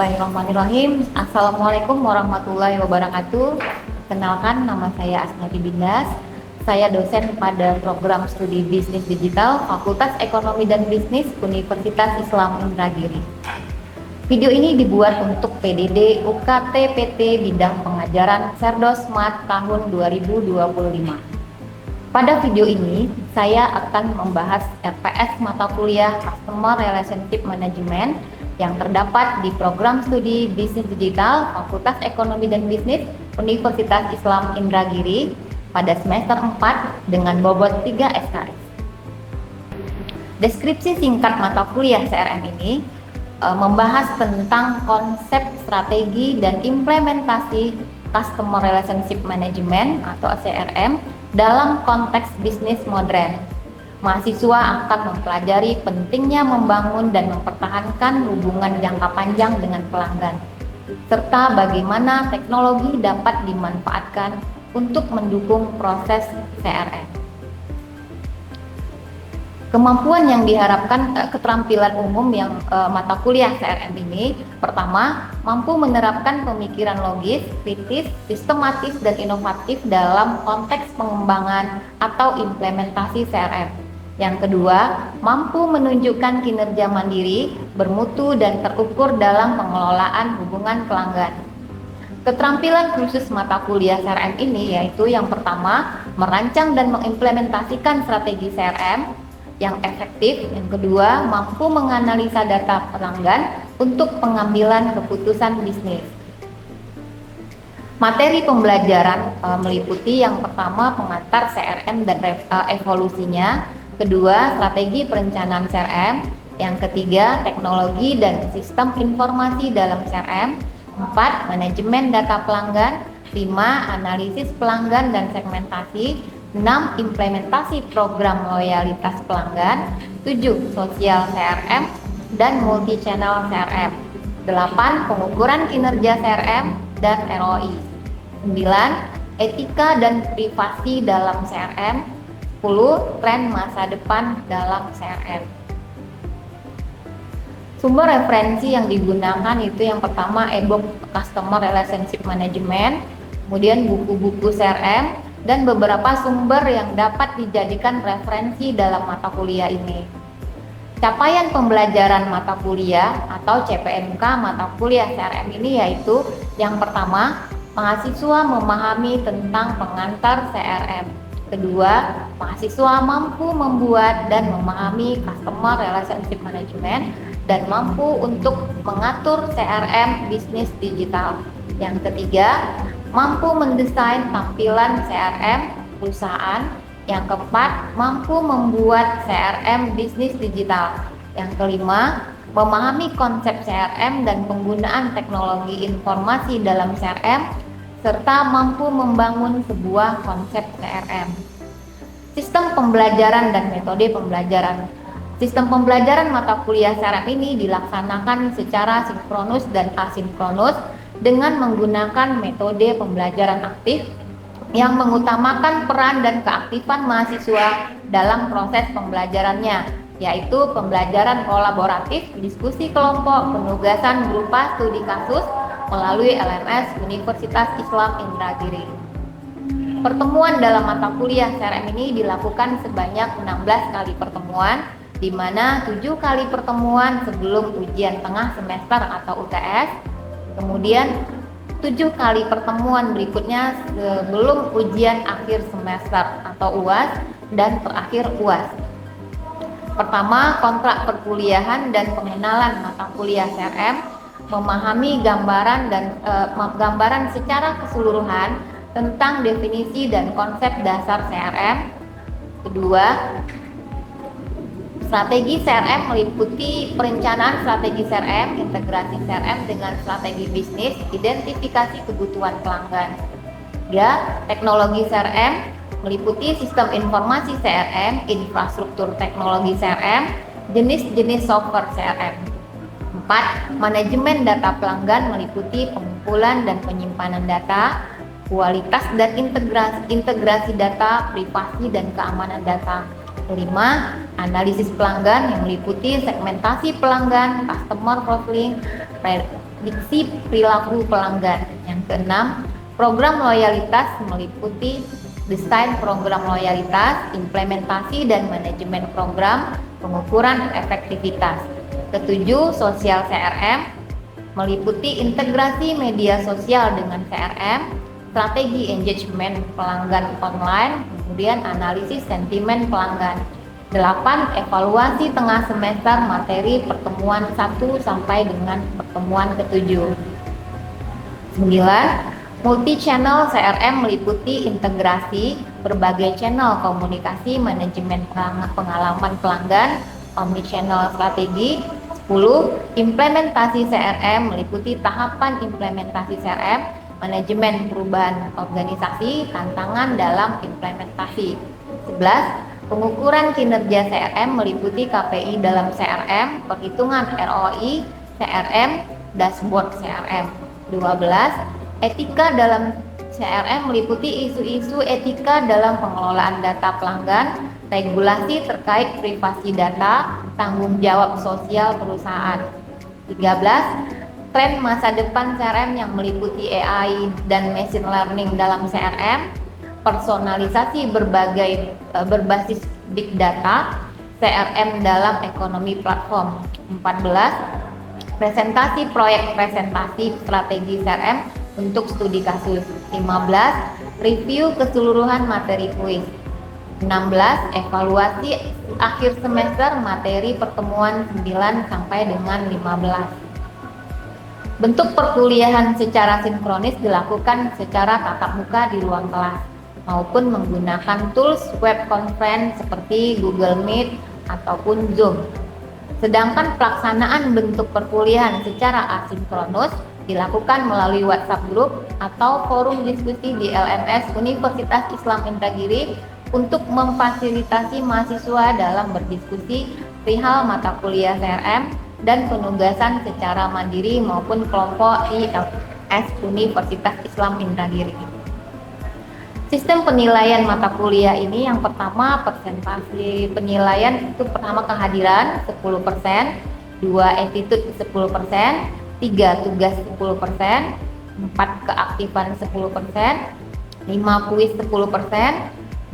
Bismillahirrahmanirrahim. Assalamualaikum warahmatullahi wabarakatuh. Kenalkan, nama saya Asnati Bindas. Saya dosen pada program studi Bisnis Digital Fakultas Ekonomi dan Bisnis Universitas Islam Indragiri. Video ini dibuat untuk PDD UKT PT Bidang Pengajaran Serdos Mat tahun 2025. Pada video ini, saya akan membahas RPS mata kuliah Customer Relationship Management yang terdapat di program studi Bisnis Digital Fakultas Ekonomi dan Bisnis Universitas Islam Indragiri pada semester 4 dengan bobot 3 SKS. Deskripsi singkat mata kuliah CRM ini membahas tentang konsep, strategi, dan implementasi Customer Relationship Management atau CRM dalam konteks bisnis modern. Mahasiswa akan mempelajari pentingnya membangun dan mempertahankan hubungan jangka panjang dengan pelanggan, serta bagaimana teknologi dapat dimanfaatkan untuk mendukung proses CRM. Kemampuan yang diharapkan, keterampilan umum yang mata kuliah CRM ini, pertama, mampu menerapkan pemikiran logis, kritis, sistematis, dan inovatif dalam konteks pengembangan atau implementasi CRM. Yang kedua, mampu menunjukkan kinerja mandiri, bermutu, dan terukur dalam pengelolaan hubungan pelanggan. Keterampilan khusus mata kuliah CRM ini yaitu yang pertama, merancang dan mengimplementasikan strategi CRM yang efektif. Yang kedua, mampu menganalisa data pelanggan untuk pengambilan keputusan bisnis. Materi pembelajaran meliputi yang pertama, pengantar CRM dan evolusinya. Kedua, strategi perencanaan CRM. Yang ketiga, teknologi dan sistem informasi dalam CRM. 4, manajemen data pelanggan. 5, analisis pelanggan dan segmentasi. 6, implementasi program loyalitas pelanggan. 7, sosial CRM dan multi-channel CRM. 8, pengukuran kinerja CRM dan ROI. 9, etika dan privasi dalam CRM. 10, tren masa depan dalam CRM. Sumber referensi yang digunakan itu yang pertama e-book Customer Relationship Management, kemudian buku-buku CRM, dan beberapa sumber yang dapat dijadikan referensi dalam mata kuliah ini. Capaian pembelajaran mata kuliah atau CPMK mata kuliah CRM ini yaitu yang pertama, mahasiswa memahami tentang pengantar CRM. Kedua, mahasiswa mampu membuat dan memahami Customer Relationship Management dan mampu untuk mengatur CRM bisnis digital. Yang ketiga, mampu mendesain tampilan CRM perusahaan. Yang keempat, mampu membuat CRM bisnis digital. Yang kelima, memahami konsep CRM dan penggunaan teknologi informasi dalam CRM, serta mampu membangun sebuah konsep CRM. Sistem pembelajaran dan metode pembelajaran. Sistem pembelajaran mata kuliah CRM ini dilaksanakan secara sinkronus dan asinkronus dengan menggunakan metode pembelajaran aktif yang mengutamakan peran dan keaktifan mahasiswa dalam proses pembelajarannya, yaitu pembelajaran kolaboratif, diskusi kelompok, penugasan berupa studi kasus melalui LMS Universitas Islam Indragiri. Pertemuan dalam mata kuliah CRM ini dilakukan sebanyak 16 kali pertemuan, di mana 7 kali pertemuan sebelum ujian tengah semester atau UTS, kemudian 7 kali pertemuan berikutnya sebelum ujian akhir semester atau UAS, dan terakhir UAS. Pertama, kontrak perkuliahan dan pengenalan mata kuliah CRM, memahami gambaran secara keseluruhan tentang definisi dan konsep dasar CRM. Kedua, strategi CRM meliputi perencanaan strategi CRM, integrasi CRM dengan strategi bisnis, identifikasi kebutuhan pelanggan. Tiga, teknologi CRM meliputi sistem informasi CRM, infrastruktur teknologi CRM, jenis-jenis software CRM. 4, manajemen data pelanggan meliputi pengumpulan dan penyimpanan data, kualitas dan integrasi data, privasi dan keamanan data. 5, analisis pelanggan yang meliputi segmentasi pelanggan, customer profiling, diksi perilaku pelanggan. Yang keenam, program loyalitas meliputi desain program loyalitas, implementasi dan manajemen program, pengukuran efektivitas. Ketujuh, sosial CRM meliputi integrasi media sosial dengan CRM, strategi engagement pelanggan online, kemudian analisis sentimen pelanggan. 8. Evaluasi tengah semester materi pertemuan 1 sampai dengan pertemuan ke-7. 9. Multi-channel CRM meliputi integrasi berbagai channel komunikasi, manajemen pengalaman pelanggan, omnichannel strategi. 10. Implementasi CRM meliputi tahapan implementasi CRM, manajemen perubahan organisasi, tantangan dalam implementasi. 11. Pengukuran kinerja CRM meliputi KPI dalam CRM, perhitungan ROI CRM, dashboard CRM. 12. Etika dalam CRM meliputi isu-isu etika dalam pengelolaan data pelanggan, regulasi terkait privasi data, tanggung jawab sosial perusahaan. 13. Tren masa depan CRM yang meliputi AI dan machine learning dalam CRM, personalisasi berbasis big data, CRM dalam ekonomi platform. 14. Presentasi proyek presentasi strategi CRM untuk studi kasus. 15. Review keseluruhan materi kuis. 16. Evaluasi akhir semester materi pertemuan 9 sampai dengan 15. Bentuk perkuliahan secara sinkronis dilakukan secara tatap muka di ruang kelas maupun menggunakan tools web conference seperti Google Meet ataupun Zoom. Sedangkan pelaksanaan bentuk perkuliahan secara asinkronus dilakukan melalui WhatsApp group atau forum diskusi di LMS Universitas Islam Indragiri untuk memfasilitasi mahasiswa dalam berdiskusi perihal mata kuliah CRM dan penugasan secara mandiri maupun kelompok di LMS Universitas Islam Indragiri. Sistem penilaian mata kuliah ini yang pertama persentase penilaian itu pertama kehadiran 10%, 2 attitude 10%, 3 tugas 10%, 4 keaktifan 10%, 5 kuis 10%,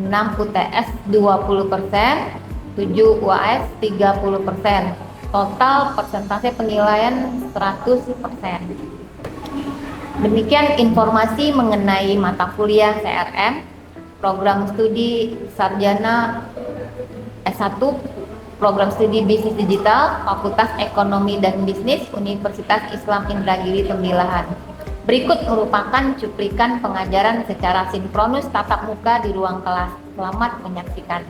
6 UTS 20%, 7 UAS 30%. Total persentase penilaian 100%. Demikian informasi mengenai mata kuliah CRM, program studi sarjana S1, program studi bisnis digital, Fakultas Ekonomi dan Bisnis, Universitas Islam Indragiri Tembilahan. Berikut merupakan cuplikan pengajaran secara sinkronus tatap muka di ruang kelas. Selamat menyaksikan.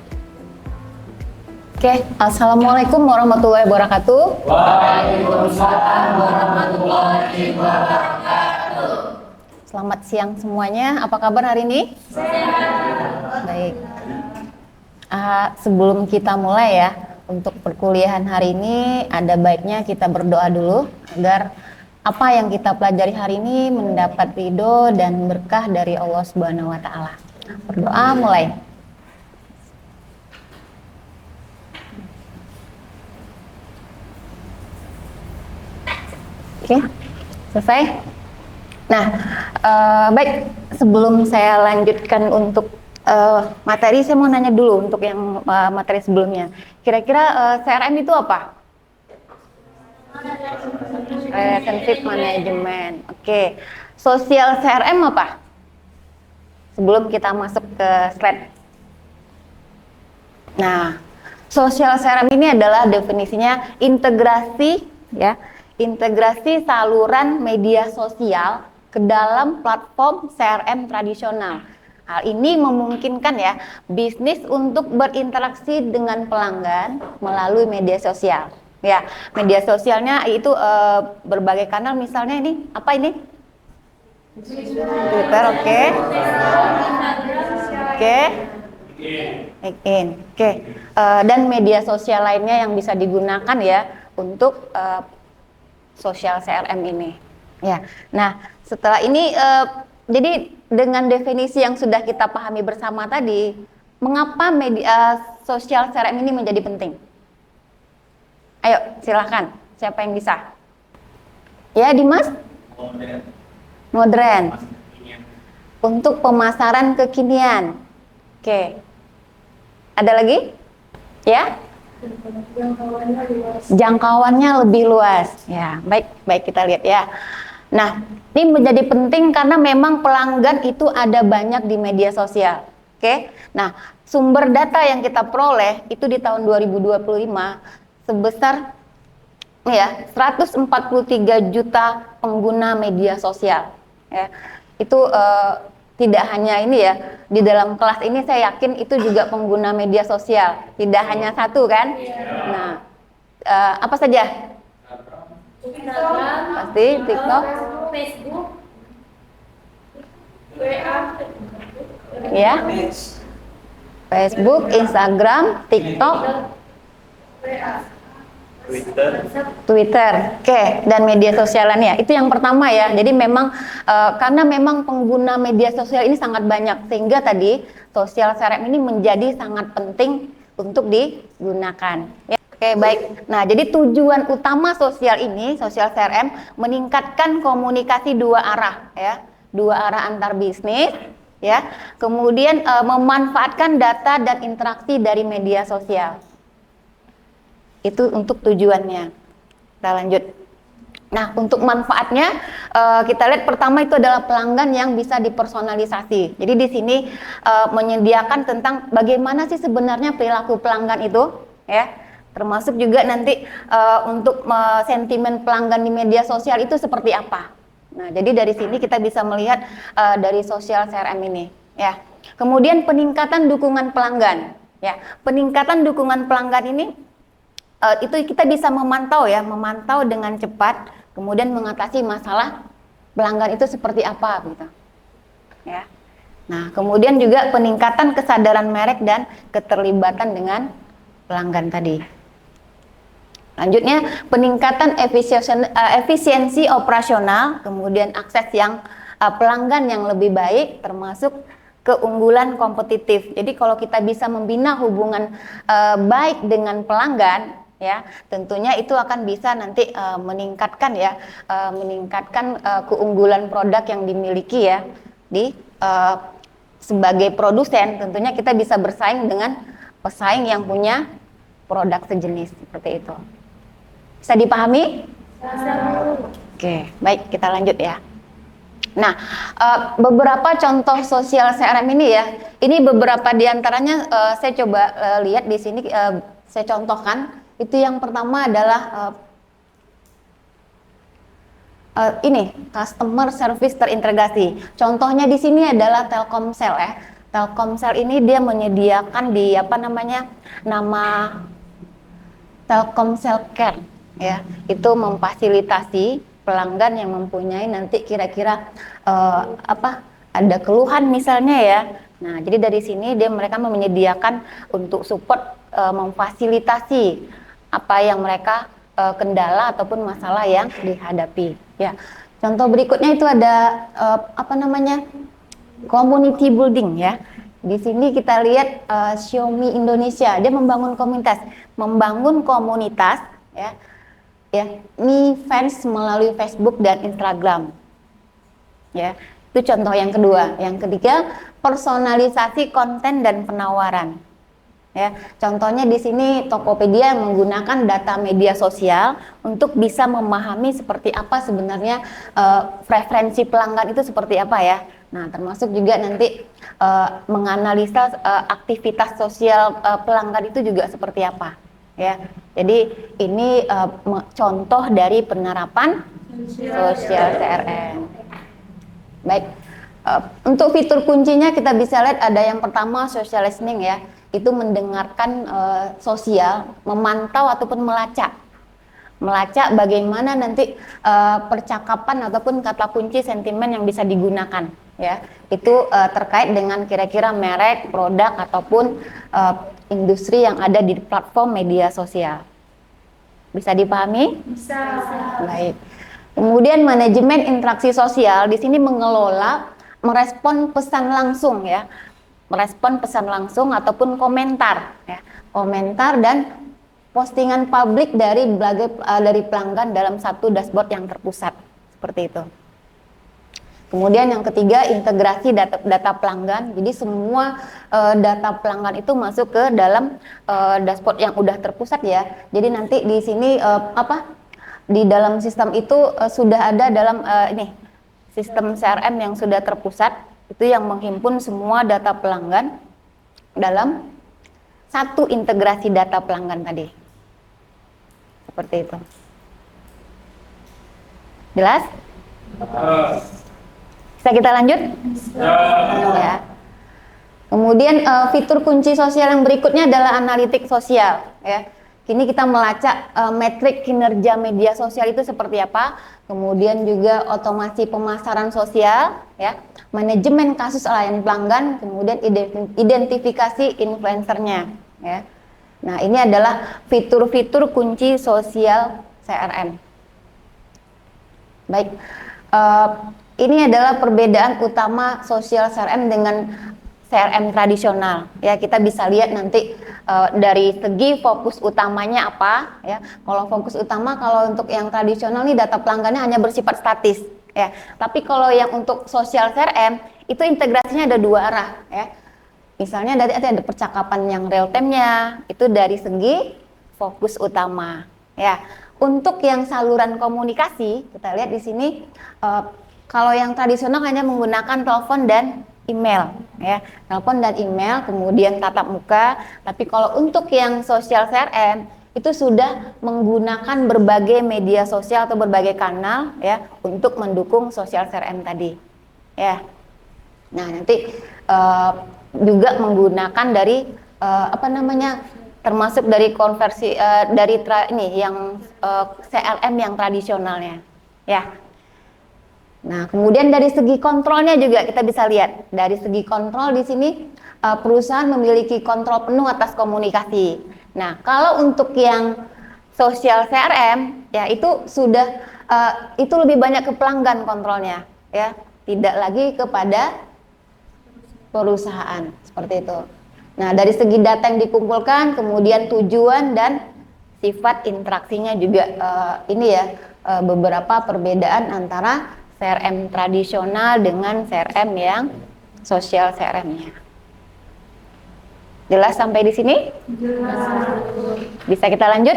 Oke, Assalamualaikum warahmatullahi wabarakatuh. Waalaikumsalam warahmatullahi wabarakatuh. Selamat siang semuanya. Apa kabar hari ini? Sehat. Baik. Sebelum kita mulai ya, untuk perkuliahan hari ini ada baiknya kita berdoa dulu agar apa yang kita pelajari hari ini mendapat ridho dan berkah dari Allah Subhanahu wa taala. Berdoa mulai. Oke, selesai. Nah, baik, sebelum saya lanjutkan untuk materi, saya mau nanya dulu untuk yang materi sebelumnya. Kira-kira CRM itu apa? Relationship Management. Oke. Sosial CRM apa? Sebelum kita masuk ke slide. Nah, sosial CRM ini adalah definisinya integrasi ya, integrasi saluran media sosial ke dalam platform CRM tradisional. Hal ini memungkinkan ya bisnis untuk berinteraksi dengan pelanggan melalui media sosial. Ya, media sosialnya itu berbagai kanal, misalnya ini apa ini? Twitter, oke. Oke. LinkedIn, oke. Dan media sosial lainnya yang bisa digunakan ya untuk sosial CRM ini. Ya. Nah, setelah ini jadi dengan definisi yang sudah kita pahami bersama tadi, mengapa media sosial CRM ini menjadi penting? Ayo, silakan. Siapa yang bisa? Ya, Dimas? Modern. Untuk pemasaran kekinian. Oke. Ada lagi? Ya? Jangkauannya lebih luas. Ya, baik kita lihat ya. Nah, ini menjadi penting karena memang pelanggan itu ada banyak di media sosial. Oke. Nah, sumber data yang kita peroleh itu di tahun 2025 sebesar ya 143 juta pengguna media sosial. Ya. Itu tidak hanya ini ya, di dalam kelas ini saya yakin itu juga pengguna media sosial, tidak hanya satu kan? Nah, apa saja? Instagram, Pasti TikTok, Facebook, WA, ya, Facebook, Instagram, TikTok, WA, Twitter, oke, dan media sosial lainnya. Itu yang pertama ya. Jadi memang karena memang pengguna media sosial ini sangat banyak, sehingga tadi sosial CRM ini menjadi sangat penting untuk digunakan. Ya. Oke, baik. Nah, jadi tujuan utama sosial ini, sosial CRM, meningkatkan komunikasi dua arah, ya, dua arah antar bisnis, ya. Kemudian memanfaatkan data dan interaksi dari media sosial. Itu untuk tujuannya. Kita lanjut. Nah, untuk manfaatnya kita lihat pertama itu adalah pelanggan yang bisa dipersonalisasi. Jadi di sini menyediakan tentang bagaimana sih sebenarnya perilaku pelanggan itu, ya. Termasuk juga nanti untuk sentimen pelanggan di media sosial itu seperti apa. Nah, jadi dari sini kita bisa melihat dari sosial CRM ini, ya. Kemudian peningkatan dukungan pelanggan, ya. Peningkatan dukungan pelanggan ini itu kita bisa memantau ya, memantau dengan cepat, kemudian mengatasi masalah pelanggan itu seperti apa gitu. Ya. Nah, kemudian juga peningkatan kesadaran merek dan keterlibatan dengan pelanggan tadi. Lanjutnya, peningkatan efisiensi operasional, kemudian akses yang pelanggan yang lebih baik, termasuk keunggulan kompetitif. Jadi kalau kita bisa membina hubungan baik dengan pelanggan, ya, tentunya itu akan bisa nanti meningkatkan ya, meningkatkan keunggulan produk yang dimiliki ya di sebagai produsen. Tentunya kita bisa bersaing dengan pesaing yang punya produk sejenis seperti itu. Bisa dipahami? Oke, baik kita lanjut ya. Nah, beberapa contoh sosial CRM ini ya, ini beberapa diantaranya saya coba lihat di sini, saya contohkan. Itu yang pertama adalah ini customer service terintegrasi. Contohnya di sini adalah Telkomsel ya. Telkomsel ini dia menyediakan di nama Telkomsel Care ya. Itu memfasilitasi pelanggan yang mempunyai nanti kira-kira ada keluhan misalnya ya. Nah, jadi dari sini mereka menyediakan untuk support memfasilitasi apa yang mereka kendala ataupun masalah yang dihadapi ya. Contoh berikutnya itu ada community building ya. Di sini kita lihat Xiaomi Indonesia, dia membangun komunitas ya. Ya, Mi Fans melalui Facebook dan Instagram. Ya, itu contoh yang kedua. Yang ketiga, personalisasi konten dan penawaran. Ya, contohnya di sini Tokopedia yang menggunakan data media sosial untuk bisa memahami seperti apa sebenarnya preferensi pelanggan itu seperti apa ya. Nah, termasuk juga nanti menganalisa aktivitas sosial pelanggan itu juga seperti apa. Ya, jadi ini contoh dari penerapan sosial CRM. Baik, untuk fitur kuncinya kita bisa lihat ada yang pertama social listening ya. Itu mendengarkan sosial, memantau ataupun melacak bagaimana nanti percakapan ataupun kata kunci sentimen yang bisa digunakan ya. Itu terkait dengan kira-kira merek, produk ataupun industri yang ada di platform media sosial. Bisa dipahami? Bisa. Baik. Kemudian manajemen interaksi sosial di sini mengelola merespon pesan langsung ya. Merespon pesan langsung ataupun komentar ya. Komentar dan postingan publik dari pelanggan dalam satu dashboard yang terpusat seperti itu. Kemudian yang ketiga, integrasi data pelanggan. Jadi semua data pelanggan itu masuk ke dalam dashboard yang udah terpusat ya. Jadi nanti di sini di dalam sistem itu sudah ada dalam ini sistem CRM yang sudah terpusat, itu yang menghimpun semua data pelanggan dalam satu integrasi data pelanggan tadi. Seperti itu. Jelas? Bisa kita lanjut? Ya. Kemudian fitur kunci sosial yang berikutnya adalah analitik sosial. Ya. Kini kita melacak metrik kinerja media sosial itu seperti apa. Kemudian juga otomasi pemasaran sosial, ya, manajemen kasus layanan pelanggan, kemudian identifikasi influencernya. Ya. Nah, ini adalah fitur-fitur kunci sosial CRM. Baik. Ini adalah perbedaan utama sosial CRM dengan CRM tradisional. Ya, kita bisa lihat nanti dari segi fokus utamanya apa. Ya, kalau fokus utama kalau untuk yang tradisional nih data pelanggannya hanya bersifat statis. Ya, tapi kalau yang untuk sosial CRM itu integrasinya ada dua arah. Ya, misalnya ada percakapan yang real time-nya itu dari segi fokus utama. Ya, untuk yang saluran komunikasi kita lihat di sini. Kalau yang tradisional hanya menggunakan telepon dan email, ya, telepon dan email, kemudian tatap muka. Tapi kalau untuk yang sosial CRM itu sudah menggunakan berbagai media sosial atau berbagai kanal, ya, untuk mendukung sosial CRM tadi, ya. Nah, nanti juga menggunakan dari termasuk dari konversi yang CLM yang tradisionalnya, ya. Nah, kemudian dari segi kontrolnya juga kita bisa lihat. Dari segi kontrol di sini perusahaan memiliki kontrol penuh atas komunikasi. Nah, kalau untuk yang sosial CRM ya itu sudah itu lebih banyak ke pelanggan kontrolnya, ya, tidak lagi kepada perusahaan seperti itu. Nah, dari segi data yang dikumpulkan, kemudian tujuan dan sifat interaksinya juga beberapa perbedaan antara CRM tradisional dengan CRM yang sosial CRM-nya. Jelas sampai di sini? Jelas. Bisa kita lanjut?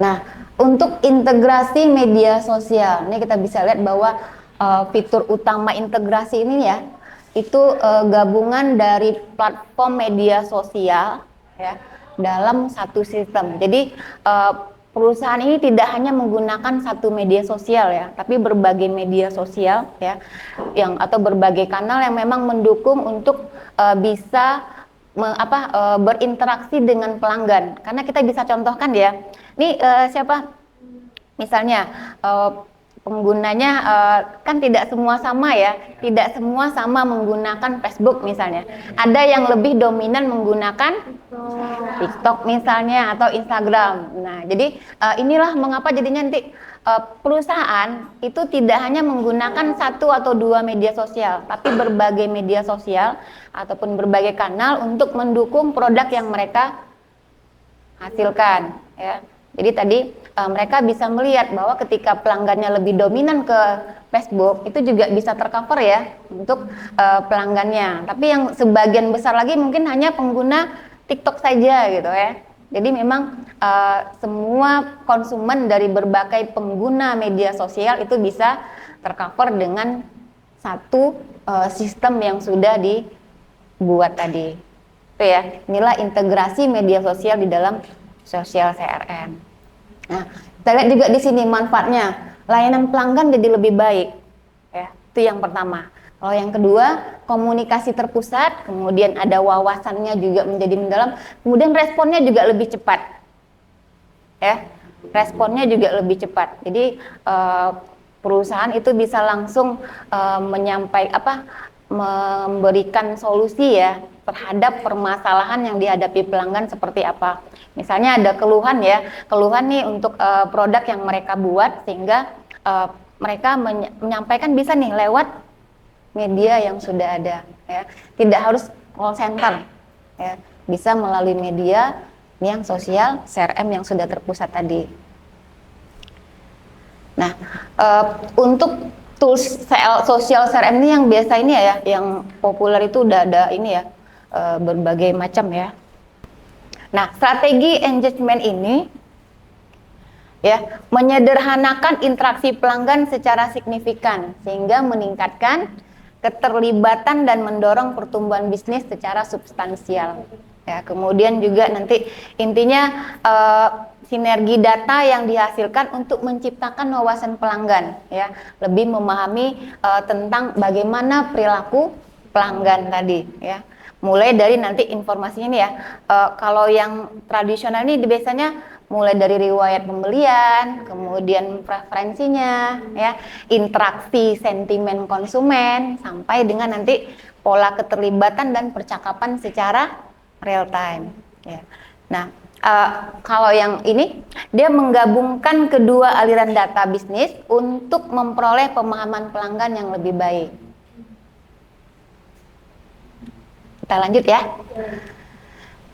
Nah, untuk integrasi media sosial, ini kita bisa lihat bahwa fitur utama integrasi ini ya, itu gabungan dari platform media sosial ya dalam satu sistem. Jadi perusahaan ini tidak hanya menggunakan satu media sosial ya, tapi berbagai media sosial ya, atau berbagai kanal yang memang mendukung untuk bisa berinteraksi dengan pelanggan. Karena kita bisa contohkan ya, ini siapa? Misalnya penggunanya kan tidak semua sama ya, tidak semua sama menggunakan Facebook misalnya. Ada yang lebih dominan menggunakan TikTok misalnya atau Instagram. Nah, jadi inilah mengapa jadinya nanti perusahaan itu tidak hanya menggunakan satu atau dua media sosial, tapi berbagai media sosial ataupun berbagai kanal untuk mendukung produk yang mereka hasilkan ya. Jadi tadi mereka bisa melihat bahwa ketika pelanggannya lebih dominan ke Facebook, itu juga bisa tercover ya untuk pelanggannya. Tapi yang sebagian besar lagi mungkin hanya pengguna TikTok saja gitu ya. Jadi memang semua konsumen dari berbagai pengguna media sosial itu bisa tercover dengan satu sistem yang sudah dibuat tadi. Itu ya, inilah integrasi media sosial di dalam sosial CRM. Nah, kita lihat juga di sini manfaatnya. Layanan pelanggan jadi lebih baik. Ya, itu yang pertama. Kalau yang kedua, komunikasi terpusat, kemudian ada wawasannya juga menjadi mendalam, kemudian responnya juga lebih cepat. Ya, responnya juga lebih cepat. Jadi perusahaan itu bisa langsung memberikan solusi ya terhadap permasalahan yang dihadapi pelanggan seperti apa. Misalnya ada keluhan nih untuk produk yang mereka buat, sehingga mereka menyampaikan bisa nih lewat media yang sudah ada ya. Tidak harus call center ya. bisa melalui media yang sosial CRM yang sudah terpusat tadi. Nah, untuk tools sosial CRM ini yang biasa ini ya, yang populer itu udah ada ini ya, berbagai macam ya. Nah, strategi engagement ini ya menyederhanakan interaksi pelanggan secara signifikan sehingga meningkatkan keterlibatan dan mendorong pertumbuhan bisnis secara substansial. Ya, kemudian juga nanti intinya sinergi data yang dihasilkan untuk menciptakan wawasan pelanggan, ya, lebih memahami tentang bagaimana perilaku pelanggan tadi, ya. Mulai dari nanti informasinya nih ya, kalau yang tradisional ini biasanya mulai dari riwayat pembelian, kemudian preferensinya, ya, interaksi sentimen konsumen, sampai dengan nanti pola keterlibatan dan percakapan secara real time. Ya. Nah, kalau yang ini dia menggabungkan kedua aliran data bisnis untuk memperoleh pemahaman pelanggan yang lebih baik. Kita lanjut ya.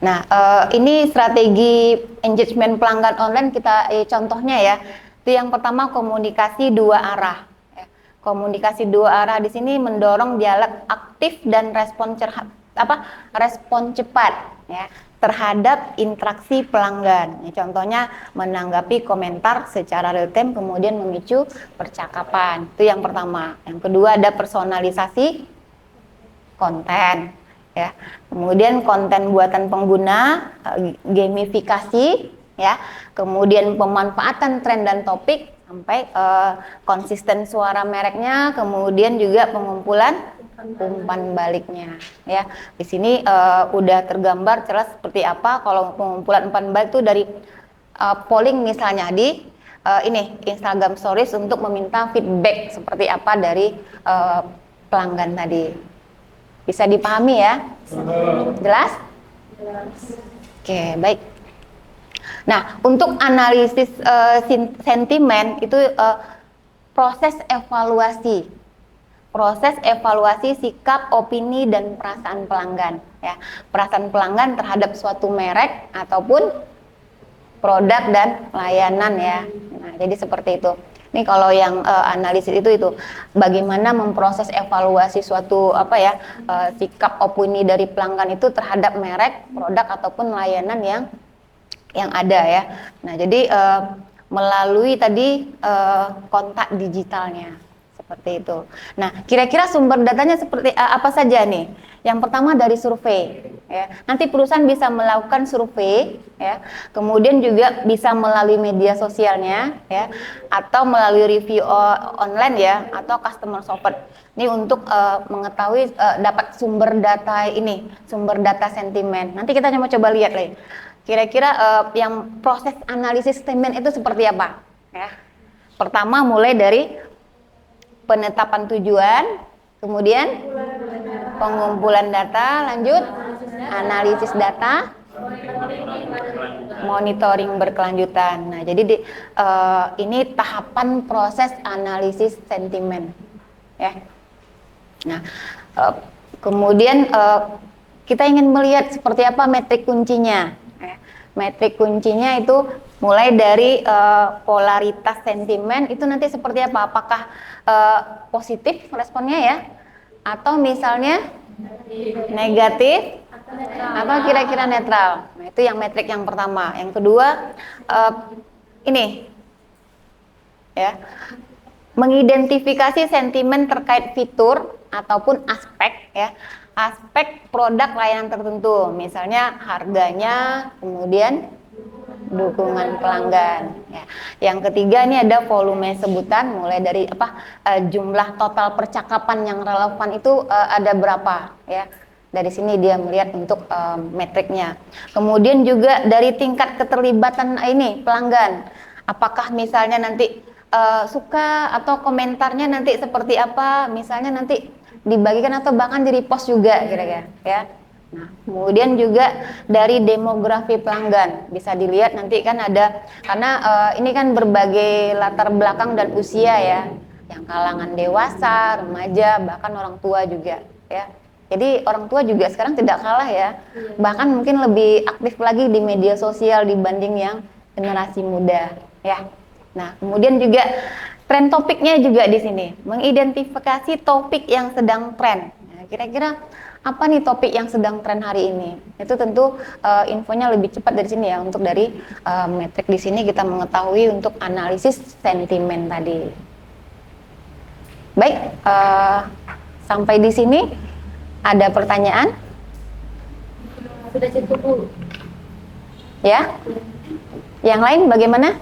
Nah, ini strategi engagement pelanggan online kita contohnya ya. Itu yang pertama komunikasi dua arah. Ya. Komunikasi dua arah di sini mendorong dialog aktif dan respon cepat ya terhadap interaksi pelanggan. Ya, contohnya menanggapi komentar secara real time kemudian memicu percakapan. Itu yang pertama. Yang kedua ada personalisasi konten. Ya, kemudian konten buatan pengguna, gamifikasi, ya, kemudian pemanfaatan tren dan topik sampai konsisten suara mereknya, kemudian juga pengumpulan umpan baliknya. Ya, di sini udah tergambar jelas seperti apa kalau pengumpulan umpan balik itu dari polling misalnya di ini Instagram Stories untuk meminta feedback seperti apa dari pelanggan tadi. Bisa dipahami ya? Jelas? Oke, baik. Nah, untuk analisis sentimen itu proses evaluasi sikap, opini, dan perasaan pelanggan. Ya, perasaan pelanggan terhadap suatu merek ataupun produk dan layanan ya. Nah, jadi seperti itu. Ini kalau yang analisis itu bagaimana memproses evaluasi suatu sikap opini dari pelanggan itu terhadap merek, produk ataupun layanan yang ada ya. Nah, jadi melalui tadi kontak digitalnya seperti itu. Nah, kira-kira sumber datanya seperti apa saja nih? Yang pertama dari survei, ya. Nanti perusahaan bisa melakukan survei, ya. Kemudian juga bisa melalui media sosialnya, ya, atau melalui review online ya, atau customer support. Ini untuk mengetahui dapat sumber data sentimen. Nanti kita coba lihat lagi. Kira-kira yang proses analisis sentimen itu seperti apa? Ya. Pertama mulai dari penetapan tujuan, kemudian pengumpulan data, lanjut analisis data, monitoring berkelanjutan. Nah, jadi ini tahapan proses analisis sentimen, ya. Nah, kemudian kita ingin melihat seperti apa metrik kuncinya. Metrik kuncinya itu mulai dari polaritas sentimen itu nanti seperti apa? Apakah positif responnya ya? Atau misalnya negatif atau kira-kira netral. Nah, itu yang metrik yang pertama. Yang kedua ini ya, mengidentifikasi sentimen terkait fitur ataupun aspek produk layanan tertentu, misalnya harganya, kemudian dukungan pelanggan. Ya. Yang ketiga ini ada volume sebutan, mulai dari jumlah total percakapan yang relevan itu ada berapa, ya. Dari sini dia melihat untuk metriknya. Kemudian juga dari tingkat keterlibatan ini pelanggan, apakah misalnya nanti suka atau komentarnya nanti seperti apa, misalnya nanti dibagikan atau bahkan di repost juga kira-kira, ya. Nah, kemudian juga dari demografi pelanggan bisa dilihat nanti kan ada, karena ini kan berbagai latar belakang dan usia ya, yang kalangan dewasa, remaja, bahkan orang tua juga ya. Jadi orang tua juga sekarang tidak kalah ya, bahkan mungkin lebih aktif lagi di media sosial dibanding yang generasi muda ya. Nah, kemudian juga tren topiknya juga di sini, mengidentifikasi topik yang sedang tren. Nah, kira-kira apa nih topik yang sedang tren hari ini? Itu tentu infonya lebih cepat dari sini ya. Untuk dari metrik di sini kita mengetahui untuk analisis sentimen tadi. Baik, sampai di sini ada pertanyaan? Sudah cukup Bu. Ya. Yang lain bagaimana?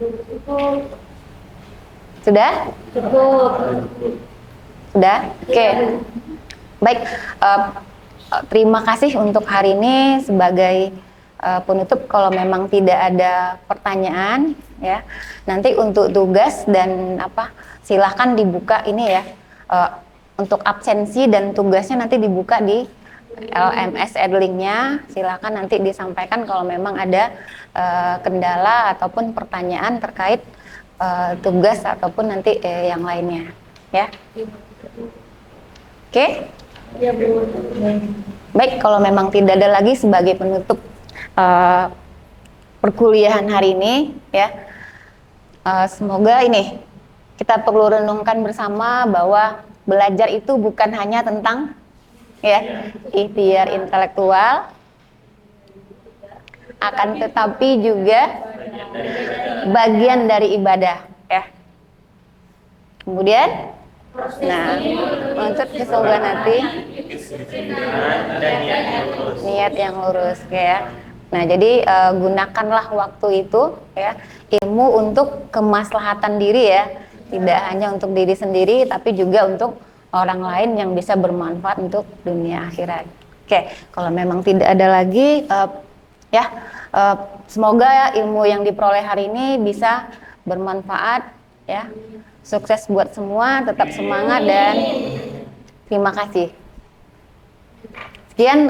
Cukup. Sudah? Cukup. Sudah? Oke. Baik, terima kasih untuk hari ini sebagai penutup. Kalau memang tidak ada pertanyaan ya, nanti untuk tugas dan silahkan dibuka ini ya, untuk absensi dan tugasnya nanti dibuka di LMS Edlink-nya. Silahkan nanti disampaikan kalau memang ada kendala ataupun pertanyaan terkait tugas ataupun nanti yang lainnya ya. Oke? Ya Bu. Baik, kalau memang tidak ada lagi sebagai penutup perkuliahan hari ini ya, semoga ini kita perlu renungkan bersama bahwa belajar itu bukan hanya tentang ya ikhtiar intelektual, akan tetapi juga bagian dari ibadah ya. Kemudian untuk kesungguhan hati, niat yang lurus ya. Nah, jadi gunakanlah waktu itu ya, ilmu untuk kemaslahatan diri ya. Tidak hanya untuk diri sendiri, tapi juga untuk orang lain yang bisa bermanfaat untuk dunia akhirat. Oke, kalau memang tidak ada lagi, semoga ya, ilmu yang diperoleh hari ini bisa bermanfaat ya. Sukses buat semua, tetap semangat dan terima kasih. Sekian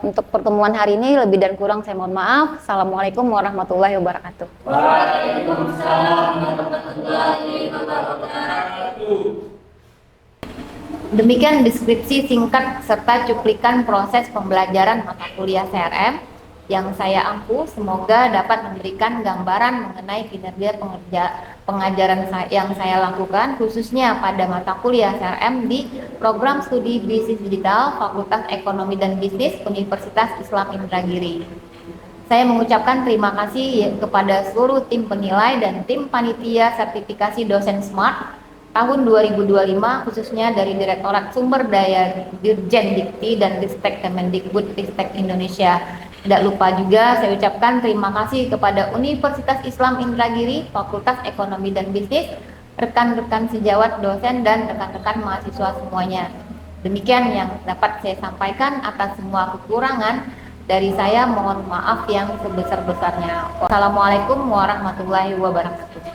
untuk pertemuan hari ini, lebih dan kurang saya mohon maaf. Assalamualaikum warahmatullahi wabarakatuh. Waalaikumsalam warahmatullahi wabarakatuh. Demikian deskripsi singkat serta cuplikan proses pembelajaran mata kuliah CRM yang saya ampu. Semoga dapat memberikan gambaran mengenai kinerja pengajaran yang saya lakukan, khususnya pada mata kuliah CRM di program studi bisnis digital Fakultas Ekonomi dan Bisnis Universitas Islam Indragiri. Saya mengucapkan terima kasih kepada seluruh tim penilai dan tim panitia sertifikasi dosen SMART tahun 2025, khususnya dari Direktorat Sumber Daya Dirjen Dikti dan Ristek Kemendikbud Ristek Indonesia. Tidak lupa juga saya ucapkan terima kasih kepada Universitas Islam Indragiri, Fakultas Ekonomi dan Bisnis, rekan-rekan sejawat dosen dan rekan-rekan mahasiswa semuanya. Demikian yang dapat saya sampaikan. Atas semua kekurangan dari saya mohon maaf yang sebesar-besarnya. Wassalamualaikum warahmatullahi wabarakatuh.